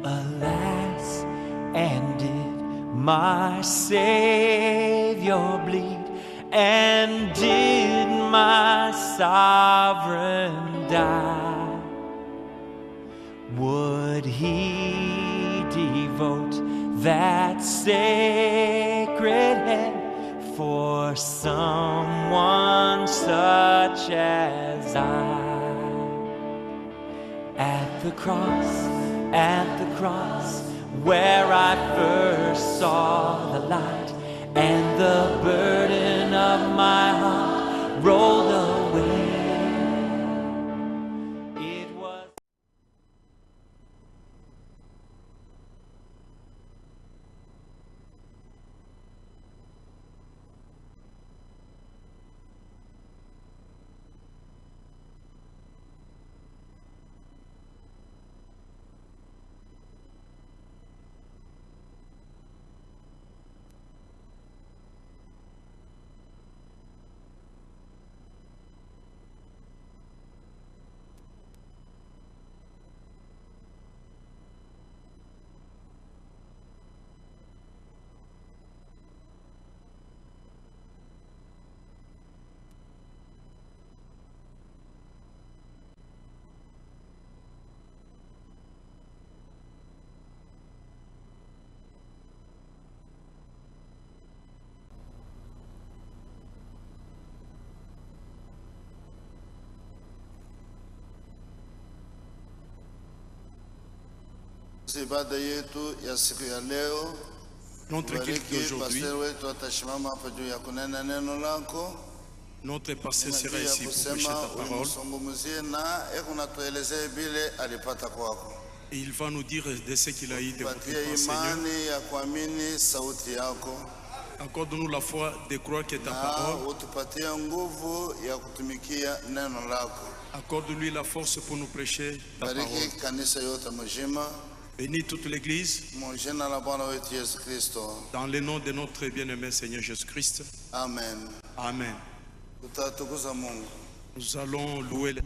Alas, and did my Savior bleed? And did my sovereign die? Would he devote that sacred head for someone such as I? At the cross, where I first saw the light, and the burden of my heart rolled away. It was ibada yetu ya siku ya leo. Notre culte d'aujourd'hui, notre pasteur sera ici pour prêcher ta parole. Et il va nous dire de ce qu'il a eu de votre part, Seigneur. Accorde-nous la foi de croire que ta parole. Accorde-lui la force pour nous prêcher ta parole. Bénis toute l'Église. Dans le nom de notre bien-aimé Seigneur Jésus-Christ. Amen. Amen. Nous allons louer le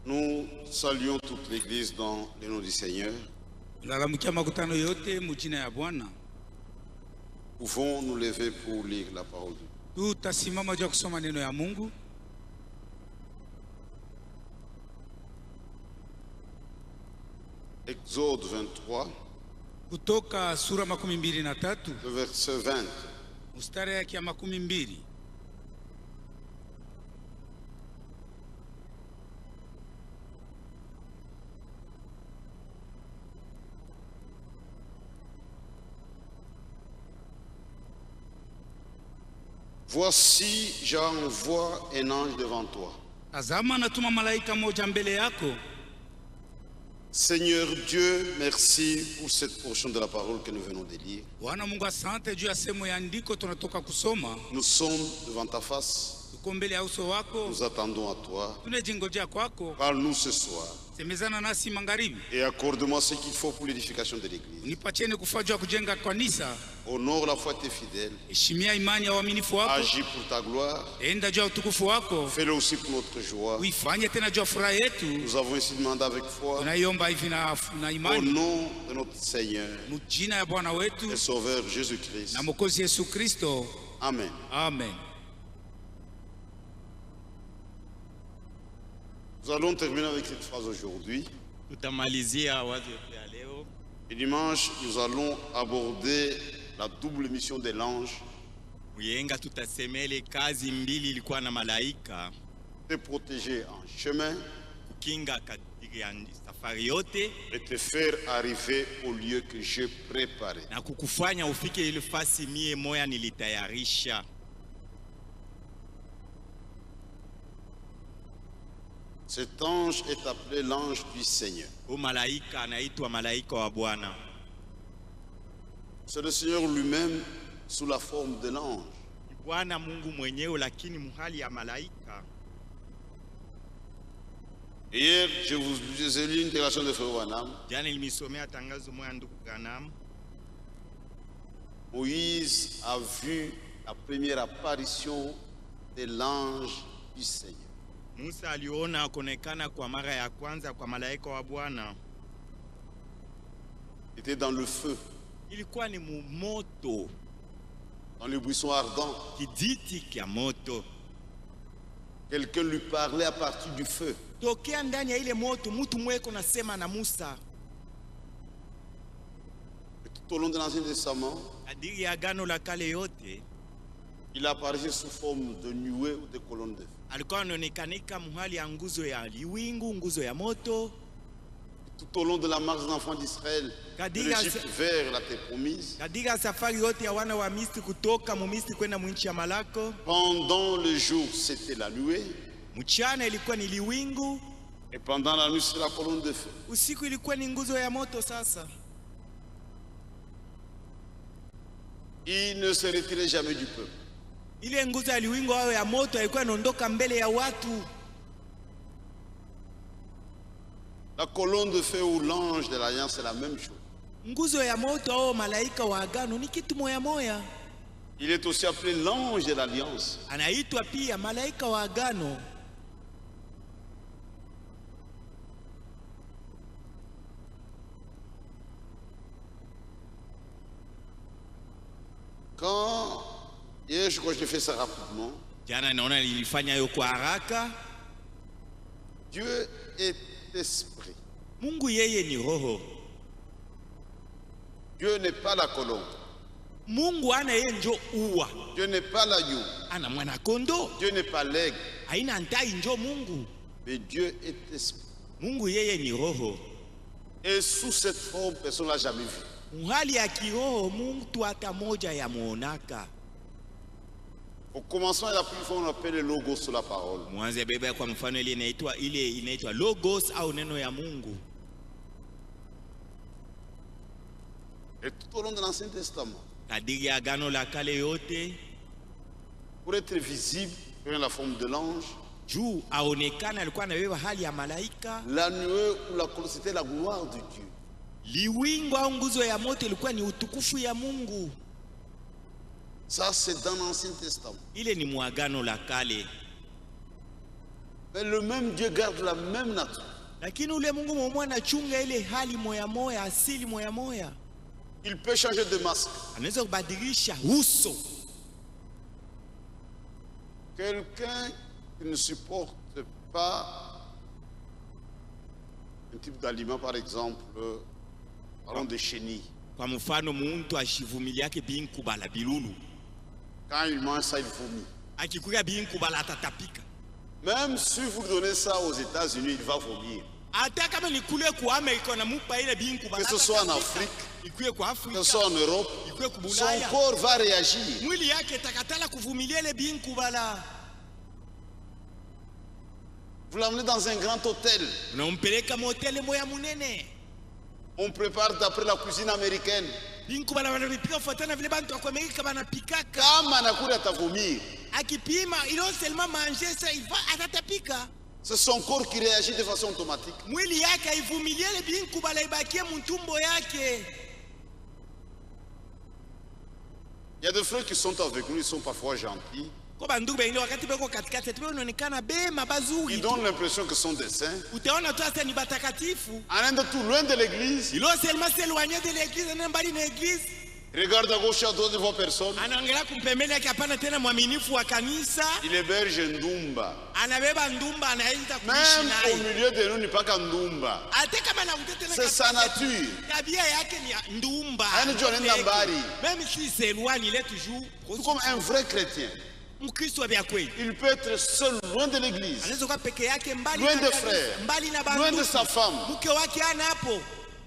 Nous saluons toute l'Église dans le nom du Seigneur. Nalamukia makutano yote mujina ya Bwana. Pouvons nous lever pour lire la parole de Dieu. Tutasimama juu ya kusoma neno ya Mungu. Exode 23, Kutoka sura 23, le verset 20. mstari yake ya 20. Voici, j'envoie un ange devant toi. Tazama natuma malaika moja mbele yako. Seigneur Dieu, merci pour cette portion de la parole que nous venons de lire. Bwana Mungu, asante juu ya sehemu ya andiko tunatoka kusoma. Nous sommes devant ta face. Tuko mbele ya uso wako. Nous attendons à toi. Tunajingojea kwako. Parle-nous ce soir. Semezana nasi magharibi. Et accorde-moi ce qu'il faut pour l'édification de l'Église. Unipatie kufaa juu ya kujenga kanisa. Honore la foi de tes fidèles. Heshimia imani ya waaminifu wako. Agis pour ta gloire. Enda juu ya utukufu wako. Fais-le aussi pour notre joie. Uifanye tena juu ya furaha yetu. Nous avons ainsi demandé avec foi. Tunaiomba hivi na Au imani. nom de notre Seigneur Mjina ya Bwana wetu et Sauveur Jésus-Christ. na Mwokozi Yesu Kristo. Amen. Amen. Nous allons terminer avec cette phrase aujourd'hui. Tutamalizia wazo yetu ya leo. Et dimanche, nous allons aborder la double mission de l'ange, Muyenga tutasemele kazi mbili ilikuwa na malaika, te protéger en chemin kukinga katika safari yote et te faire arriver au lieu que j'ai préparé. na kukufanya ufike ile fasi mie moya nilitayarisha. Cet ange est appelé l'ange du Seigneur. Huyo malaika anaitwa malaika wa Bwana. C'est le Seigneur lui-même sous la forme de l'ange. Ni Bwana Mungu mwenyewe lakini muhali ya malaika. Hier, je vous ai lu une déclaration de Frère Branham. Jana nilisomea tangazo moja ndugu Branham. Moïse a vu la première apparition de l'ange du Seigneur. Musa aliona kuonekana kwa mara ya kwanza kwa malaika wa Bwana. Il était dans le feu, Ilikuwa ni moto, dans le buisson ardent. kijiti kya moto. Quelqu'un lui parlait à partir du feu. Tokea ndani ya ile moto mtu mweko nasema na Musa. Et tout au long de l'Ancien Testament, Kadiri ya Agano la Kale yote il apparaissait sous forme de nuée ou de colonne de feu. alikuwa anaonekanika muhali ya nguzo ya liwingu, nguzo ya moto. Tout au long de la marche des enfants d'Israël de Kadiri l'Égypte vers la terre promise, katika safari yote ya wana wa Misri kutoka mu Misri kwenda mu nchi ya Malako, pendant le jour c'était la nuée mchana ilikuwa ni liwingu, et pendant la nuit c'est la colonne de feu. usiku ilikuwa ni nguzo ya moto. Sasa Il ne se retirait jamais du peuple. ile nguzo ya liwingu au ya moto ilikuwa inaondoka mbele ya watu. La colonne de feu ou l'ange de l'alliance c'est la même chose. Nguzo ya moto au malaika wa agano ni kitu moya moya. Il est aussi appelé l'ange de l'alliance. Anaitwa pia malaika wa agano. Quand, hier je crois que je fais ça rapidement, Jana naona nilifanya hiyo kwa haraka. Dieu est esprit. Mungu yeye ni roho. Dieu n'est pas la colombe. Mungu ana yeye njo uwa. Dieu n'est pas l'agneau. Ana mwana kondo. Dieu n'est pas l'aigle. Haina ntai njo Mungu. Mais Dieu est esprit. Mungu yeye ni roho. Et sous cette forme, personne ne l'a jamais vu. Muhali ya kiroho mtu hata moja ya muonaka. Au commencement, la première fois, on appelle le logos sur la parole. Mwanze bebe kwa mfano ile inaitwa logos au neno ya Mungu. Et tout au long de l'Ancien Testament, Kadiri ya Agano la Kale yote, pour être visible, prenez la forme de l'ange. juu aonekana alikuwa anabeba hali ya malaika. La nuée ou la colonne, c'était la gloire de Dieu. Liwingu au nguzo ya moto ilikuwa ni utukufu ya Mungu. Ça, c'est dans l'Ancien Testament. Ile ni muagano la kale. Mais le même Dieu garde la même nature. Lakini ule Mungu mmoja anachunga ile hali moya moya, asili moya moya. Il peut changer de masque. Anaweza kubadilisha uso. Quelqu'un qui ne supporte pas un type d'aliment, par exemple, parlons de chenilles. Kwa mfano mtu ashivumiliake binkubala bilulu. Quand il mange ça, il vomit. Akikuya binkubala atatapika. Même si vous donnez ça aux États-Unis, il va vomir. Hata kama ni kule kwa Amerika na mupa ile binkubala. Que ce soit en Afrique, ikuwe kwa Afrika, que ce soit en Europe, ikuwe son kubulaya, corps va réagir. mwili yake takatala kuvumilia ile binkubala. Vous l'emmenez dans un grand hôtel. Unampeleka motele moya munene. On prépare d'après la cuisine américaine. Binkubala wanapika fatana vile bantu wa Amerika banapikaka. Kama anakula atavomir. Akipima il non seulement manger ça, il va atatapika. C'est son corps qui réagit de façon automatique. Mwili yake haivumilie ile binkubala ibakie mtumbo yake. Il y a des frères qui sont avec nous, ils sont parfois gentils. Kwa bandugu wengine wakati beko katikati tu wanaonekana bema bazuri. Ils donnent l'impression que ce sont des saints. Utaona tu hata ni batakatifu. En Inde, tout loin de l'église, Il non seulement s'éloigner de l'église, na mbali na église. regarde à gauche et à droite, ne voit personne. Anaangalia kumpembele yake hapana tena mwaminifu wa kanisa. Il héberge Ndumba. Anabeba ndumba anaenda kuishi Même au naye. milieu de nous, n'est pas qu'un Ndumba. Hata kama anakuta tena C'est sa nature. tabia yake ni ya ndumba. Yaani jua nenda mbali. Même si c'est loin, il est toujours Tout comme un vrai chrétien. Mkristo wa kweli. Il peut être seul, loin de l'église, Anaweza kuwa peke yake mbali loin na des kanisa, frères, mbali na loin de bandugu. sa femme. Mke wake ana hapo.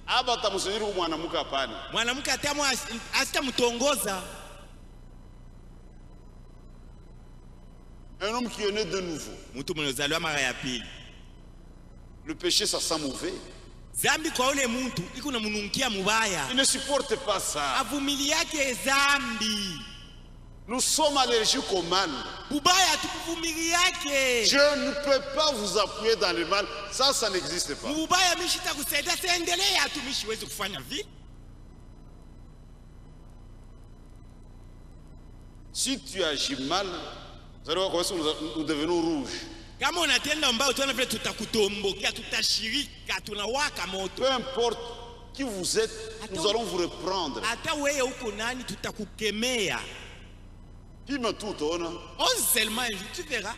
Aba tamusubiri mwanamke hapana. Mwanamke atamu asitamtongoza. Un homme qui est né de nouveau. Mtu mwenye uzaliwa mara ya pili. Le péché, ça sent mauvais. Zambi kwa ule mtu iko na mununkia mubaya. Il ne supporte pas ça. Avumili yake zambi. Nous sommes allergiques au mal. Bubaya tukuvumili yake. Je ne peux pas vous appuyer dans le mal. Ça n'existe pas. Mubaya mishita kusaidia endelea tu mishiwezi kufanya vile. Si tu agis mal, vous allez voir comment nous devenons rouges. Kama unatenda mbaya utaona vile tutakutombokea, tutashirika, tunawaka moto. Peu importe qui vous êtes, nous allons vous reprendre. Hata wewe uko nani tutakukemea. Pime tout, on a. Ose seulement un jour, tu verras.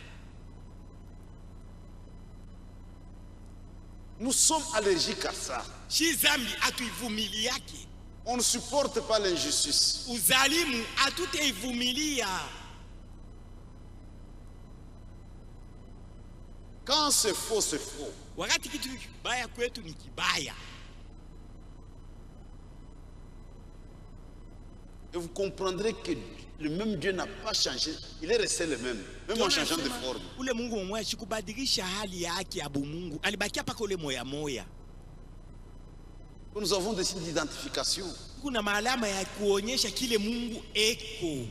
Nous sommes allergiques à ça. Shi zambi atuivumili yake. On ne supporte pas l'injustice. Uzalimu atutaivumilia. Quand c'est faux, c'est faux. Wakati kitu kibaya kwetu ni kibaya. Et vous comprendrez que le même Dieu n'a pas changé. Il est resté le même, même en changeant de forme. Ule Mungu mmoja sikubadilisha hali yake ya Mungu. Alibakia paka ule moya moya. Nous avons des signes d'identification. Kuna maalama ya kuonyesha kile Mungu eko.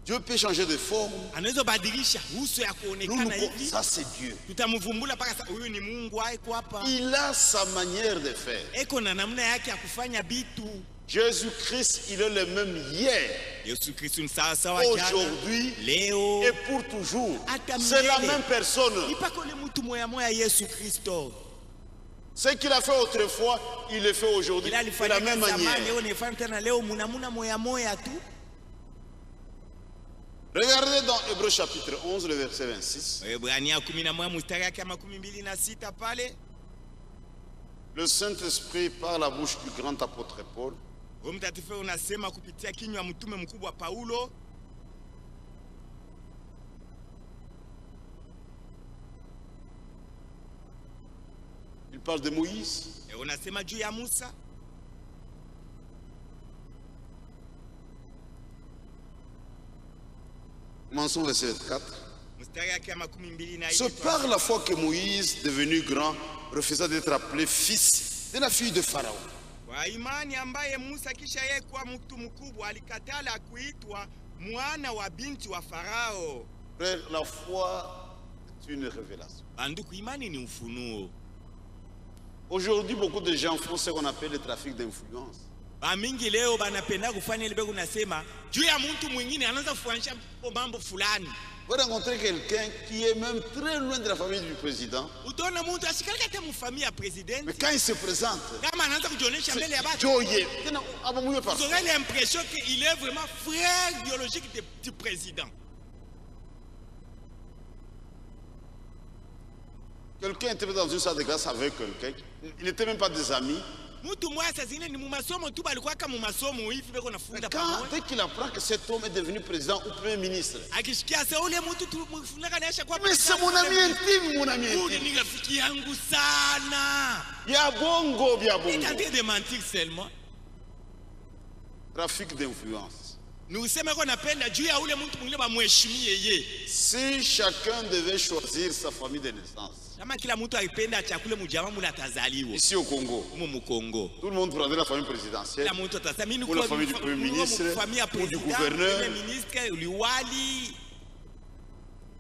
Dieu peut changer de forme. Anaweza badilisha uso ya kuonekana hivi. Ça c'est Dieu. Tutamvumbula paka huyu ni Mungu aiko hapa. Il a sa manière de faire. Eko na namna yake ya kufanya vitu. Jésus-Christ, il est le même hier, Yesu Kristo ni sawa sawa jana, aujourd'hui leo et pour toujours. hata C'est la milele. même personne. Ipako le mtu moya moya Yesu Kristo. Ce qu'il a fait autrefois, il le fait aujourd'hui. Ila De alifanya la même zamani, manière. leo nifanya tena leo munamuna moya moya tu. Regardez dans Hébreux chapitre 11, le verset 26. Waebrania 11 mstari yake 26 pale. Le Saint-Esprit, par la bouche du grand apôtre Paul, Roho Mtakatifu unasema kupitia kinywa mtume mkubwa Paulo, il parle de Moïse. unasema juu ya Musa. Commençons verset 4. Mstari yake 24. C'est par la foi que Moïse, devenu grand, refusa d'être appelé fils de la fille de Pharaon. Kwa imani ambaye Musa kisha yeye kuwa mtu mkubwa alikatala kuitwa mwana wa binti wa Farao. Frère, la foi est une révélation. Banduku, imani ni ufunuo. Aujourd'hui, beaucoup de gens font ce qu'on appelle le trafic d'influence. Bamingi leo banapenda kufanya ile bego nasema juu ya mtu mwingine anaanza kufanisha mambo fulani. Vous rencontrez quelqu'un qui est même très loin de la famille du président. utaona mtu asikalika te mfamia ya president Mais quand il se présente, kama anaanza kujionyesha mbele ya watu Joye, vous aurez l'impression qu'il est vraiment frère biologique du président. quelqu'un était dans une salle de classe avec quelqu'un, il n'était même pas des amis. Mtu mmoja saa zingine ni mumasomo tu balikuwa kama mumasomo hivi beko nafunda pamoja. Dès qu'il apprend que cet homme est devenu président ou premier ministre, Akishikia sasa ule mtu tufunaka naisha kwa mais c'est mon ami intime, mon ami ule intime. ni rafiki yangu sana. Bien bongo. Il est en train de mentir seulement. Trafic d'influence. Ni useme kwa napenda juu ya ule mtu mwingine bamheshimie yeye. Si chacun devait choisir sa famille de naissance, Kama kila mtu alipenda chakule mjamaa mula atazaliwa. ici au Congo, Mu Kongo. tout le monde prendrait la famille présidentielle, Kila mtu atasema mimi ou la famille du premier ministre, ou du gouverneur. premier ministre, liwali.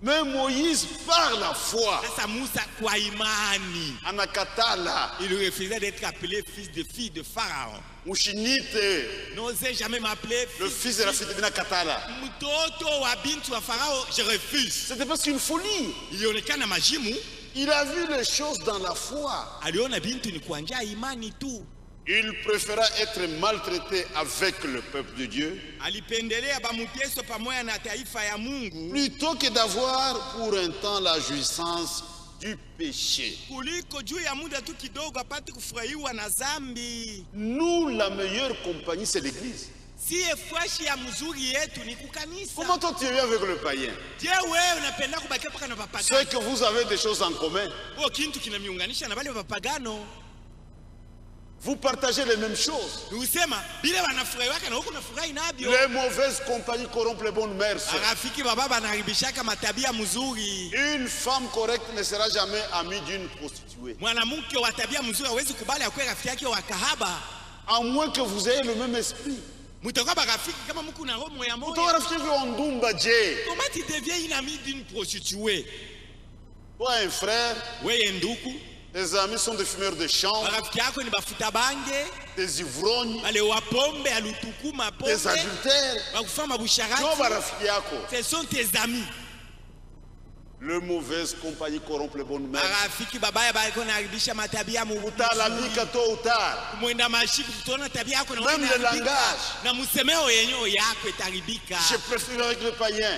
Mais Moïse, par la foi, Sasa Musa kwa imani, Anakatala, il refusait d'être appelé fille de Pharaon. Mushinite, N'osez jamais m'appeler le fils de la fille de Nakatala. mtoto wa binti wa Farao, je refuse. C'était presque une folie. Ilionekana majimu, Il a vu les choses dans la foi. aliona binti ni kwa njia ya imani tu. Il préféra être maltraité avec le peuple de Dieu Alipendelea bamuteso pamoja na taifa ya Mungu plutôt que d'avoir pour un temps la jouissance du péché. kuliko juu ya muda tu kidogo apate kufurahiwa na zambi. Nous, la meilleure compagnie, c'est l'église. Si efwashi ya mzuri yetu ni kukanisa. Comment toi tu es avec le païen? Je wewe unapenda kubakia paka na papagano? C'est que vous avez des choses en commun. Kwa kintu kinamiunganisha na wale papagano. Vous partagez les mêmes choses. Usema bila wanafurahi wake na huko unafurahi nabyo. Les mauvaises compagnies corrompent les bonnes mœurs. Rafiki baba anaharibishaka matabia mzuri. Une femme correcte ne sera jamais amie d'une prostituée. Mwanamke wa tabia mzuri hawezi kubali akwe rafiki yake wa kahaba. À moins que vous ayez le même esprit. Mutakuwa barafiki kama mko na roho moya moya. Toi, rafiki yako ondumba je. Comment tu deviens une amie d'une prostituée? Toi, un frère, Wewe nduku, tes amis sont des fumeurs de champs, marafiki yako ni bafuta bange, des ivrognes, wale wa pombe, alutukuma pombe, des adultères. wakufanya Non, busharati. rafiki yako. Ce sont tes amis. Le mauvaise compagnie corrompt les bonnes mœurs. Marafiki babaya baiko naharibisha matabia Utalabika tôt ou tard. mwenda mashiku tutaona tabia yako na Même le langage. na msemeo yenyewe yako itaribika. Je préfère avec le païen.